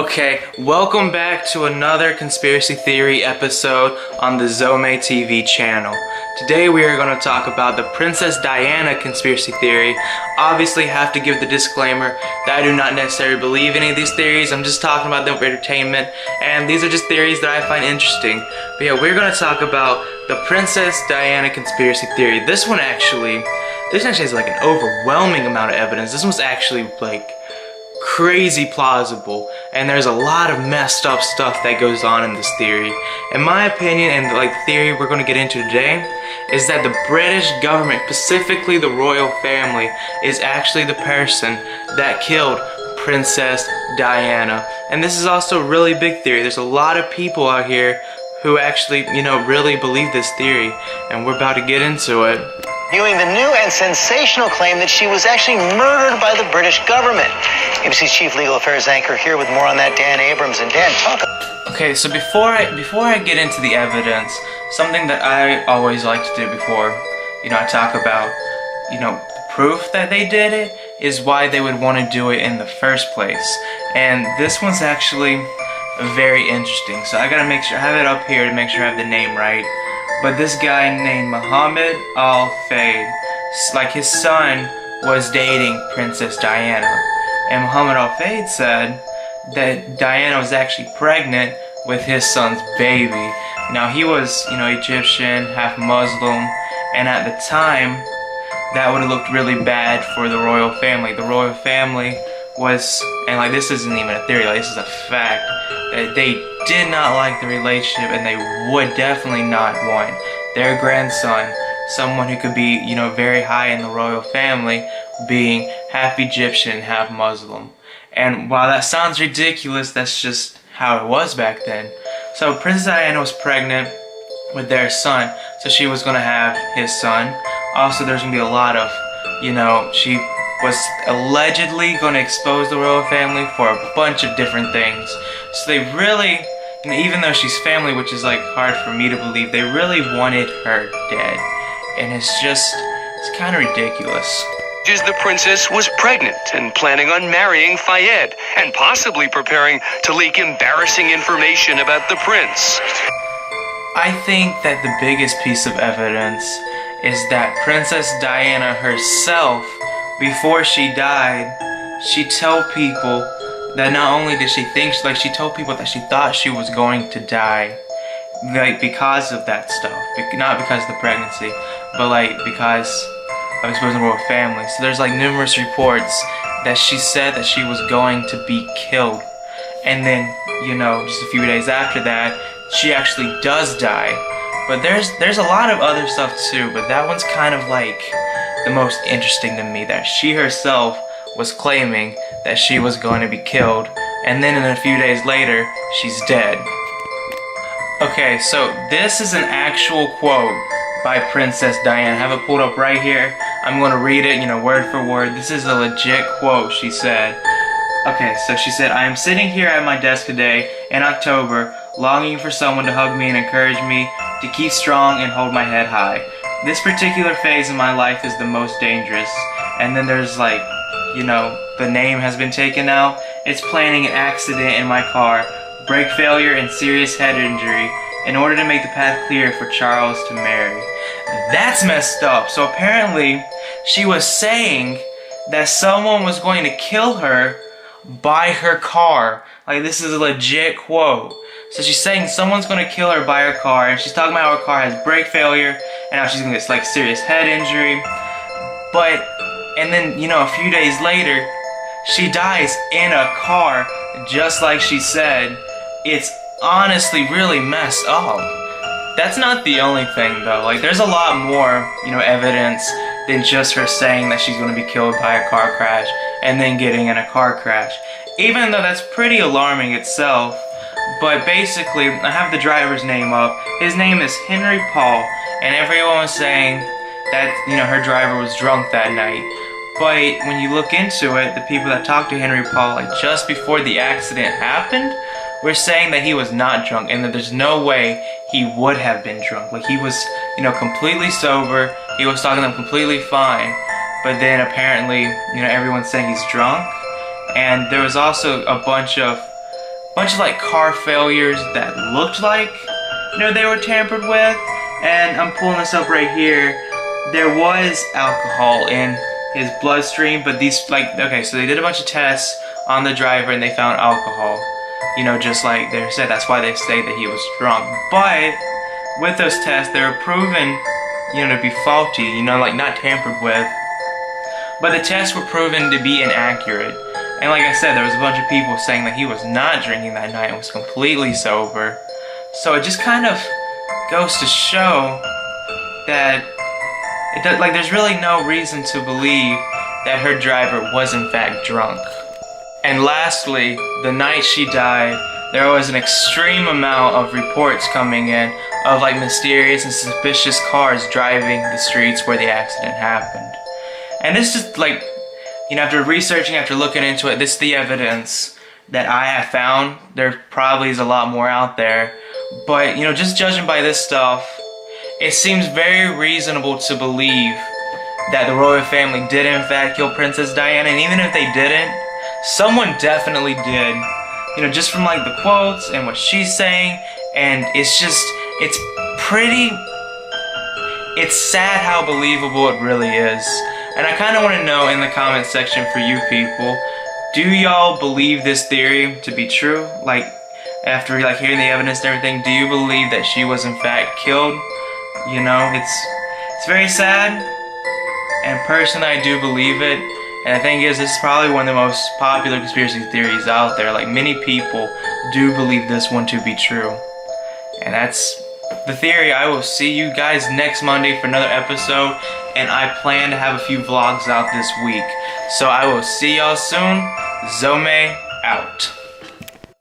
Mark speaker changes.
Speaker 1: Okay, welcome back to another conspiracy theory episode on the Zomey TV channel. Today we are going to talk about the Princess Diana conspiracy theory. Obviously have to give the disclaimer that I do not necessarily believe any of these theories. I'm just talking about them for entertainment, and these are just theories that I find interesting. But yeah, we're going to talk about the Princess Diana conspiracy theory. This actually has like an overwhelming amount of evidence. This one's actually like crazy plausible, and there's a lot of messed up stuff that goes on in this theory. In my opinion, and like the theory we're going to get into today, is that the British government, specifically the royal family, is actually the person that killed Princess Diana. And this is also a really big theory. There's a lot of people out here who actually, really believe this theory, and we're about to get into it.
Speaker 2: Viewing the new and sensational claim that she was actually murdered by the British government. ABC's chief legal affairs anchor here with more on that, Dan Abrams. And Dan, talk.
Speaker 1: Okay, so before I get into the evidence, something that I always like to do before, I talk about, proof that they did it, is why they would want to do it in the first place. And this one's actually very interesting. So I gotta make sure I have it up here to make sure I have the name right. But this guy named Muhammad Al-Fayed, like his son was dating Princess Diana. And Muhammad Al-Fayed said that Diana was actually pregnant with his son's baby. Now he was, Egyptian, half Muslim, and at the time, that would have looked really bad for the royal family. The royal family was, and like this isn't even a theory, like this is a fact, that they did not like the relationship, and they would definitely not want their grandson, someone who could be, very high in the royal family, being half Egyptian, half Muslim. And while that sounds ridiculous, that's just how it was back then. So Princess Diana was pregnant with their son, so she was going to have his son. Also, there's going to be a lot of, she was allegedly going to expose the royal family for a bunch of different things. So they really, even though she's family, which is like hard for me to believe, they really wanted her dead. And it's kind of ridiculous.
Speaker 3: The princess was pregnant and planning on marrying Fayed, and possibly preparing to leak embarrassing information about the prince.
Speaker 1: I think that the biggest piece of evidence is that Princess Diana herself, before she died, she told people that not only did she think, she told people that she thought she was going to die, like because of that stuff, not because of the pregnancy, but like because of exposing the royal family. So there's like numerous reports that she said that she was going to be killed, and then just a few days after that, she actually does die. But there's a lot of other stuff too, but that one's kind of like the most interesting to me, that she herself was claiming that she was going to be killed, and then in a few days later, she's dead. Okay, so this is an actual quote by Princess Diana. I have it pulled up right here. I'm going to read it, word for word. This is a legit quote she said. Okay, so she said, "I am sitting here at my desk today in October, longing for someone to hug me and encourage me to keep strong and hold my head high. This particular phase in my life is the most dangerous." And then there's like, the name has been taken out. "It's planning an accident in my car, brake failure and serious head injury in order to make the path clear for Charles to marry." That's messed up. So apparently she was saying that someone was going to kill her by her car. Like, this is a legit quote. So she's saying someone's going to kill her by her car, and she's talking about how her car has brake failure, and now she's going to get like serious head injury. And then, a few days later, she dies in a car, just like she said. It's honestly really messed up. That's not the only thing though. Like, there's a lot more, evidence than just her saying that she's going to be killed by a car crash and then getting in a car crash. Even though that's pretty alarming itself. But basically, I have the driver's name up. His name is Henry Paul, and everyone was saying that, her driver was drunk that night. But when you look into it, the people that talked to Henry Paul, like just before the accident happened, were saying that he was not drunk, and that there's no way he would have been drunk. Like, he was, completely sober. He was talking to them completely fine. But then apparently, everyone's saying he's drunk. And there was also a bunch of bunch of like car failures that looked like, you know, they were tampered with. And I'm pulling this up right here. There was alcohol in his bloodstream, but these, like, okay, so they did a bunch of tests on the driver and they found alcohol. You know, just like they said, that's why they say that he was drunk. But with those tests, they were proven, you know, to be faulty, you know, like not tampered with. But the tests were proven to be inaccurate. And like I said, there was a bunch of people saying that he was not drinking that night and was completely sober. So it just kind of goes to show that it does, like, there's really no reason to believe that her driver was in fact drunk. And lastly, the night she died, there was an extreme amount of reports coming in of like mysterious and suspicious cars driving the streets where the accident happened. And this is like, you know, after researching, after looking into it, this is the evidence that I have found. There probably is a lot more out there. But, you know, just judging by this stuff, it seems very reasonable to believe that the royal family did in fact kill Princess Diana. And even if they didn't, someone definitely did. You know, just from like the quotes and what she's saying. And it's just, it's sad how believable it really is. And I kind of want to know in the comment section for you people, do y'all believe this theory to be true? Like, after like hearing the evidence and everything, do you believe that she was in fact killed? You know, it's very sad, and personally I do believe it. And the thing is, this is probably one of the most popular conspiracy theories out there. Like, many people do believe this one to be true. And that's the theory. I will see you guys next Monday for another episode, and I plan to have a few vlogs out this week. So I will see y'all soon. Zomey out.